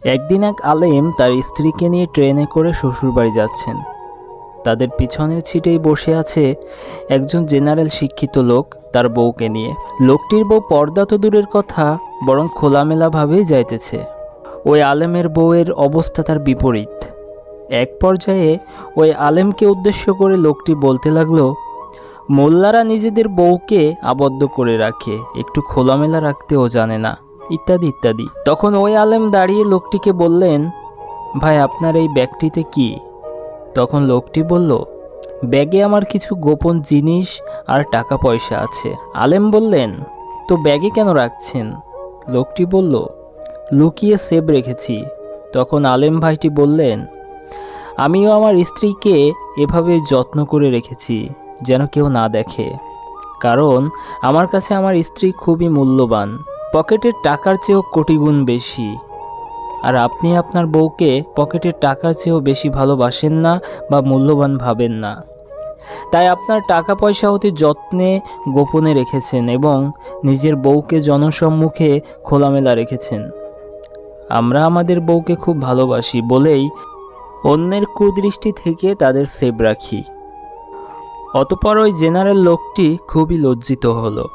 একদিন এক আলেম তার স্ত্রীকে নিয়ে ট্রেনে করে শ্বশুরবাড়ি যাচ্ছেন। তাদের পিছনের সিটেই বসে আছে একজন জেনারেল শিক্ষিত লোক তার বউকে নিয়ে। লোকটির বউ পর্দা তো দূরের কথা, বরং খোলামেলাভাবেই যাইতেছে। ওই আলেমের বউয়ের অবস্থা তার বিপরীত। এক পর্যায়ে ওই আলেমকে উদ্দেশ্য করে লোকটি বলতে লাগলো, মোল্লারা নিজেদের বউকে আবদ্ধ করে রাখে, একটু খোলামেলা রাখতেও জানে না, ইত্যাদি ইত্যাদি। তখন ওই আলেম দাঁড়িয়ে লোকটিকে বললেন, ভাই আপনার এই ব্যাগটিতে কি? তখন লোকটি বলল, ব্যাগে আমার কিছু গোপন জিনিস আর টাকা পয়সা আছে। আলেম বললেন, তো ব্যাগে কেন রাখছেন? লোকটি বলল, লুকিয়ে সেভ রেখেছি। তখন আলেম ভাইটি বললেন, আমিও আমার স্ত্রীকে এভাবে যত্ন করে রেখেছি যেন কেউ না দেখে, কারণ আমার কাছে আমার স্ত্রী খুবই মূল্যবান, পকেটের টাকার চেয়েও কোটি গুণ বেশি। আর আপনি আপনার বউকে পকেটের টাকার চেয়েও বেশি ভালোবাসেন না বা মূল্যবান ভাবেন না, তাই আপনার টাকা পয়সা অতি যত্নে গোপনে রেখেছেন এবং নিজের বউকে জনসম্মুখে খোলামেলা রেখেছেন। আমরা আমাদের বউকে খুব ভালোবাসি বলেই অন্যের কুদৃষ্টি থেকে তাদের সেভ রাখি। অতঃপর ওই জেনারেল লোকটি খুবই লজ্জিত হলো।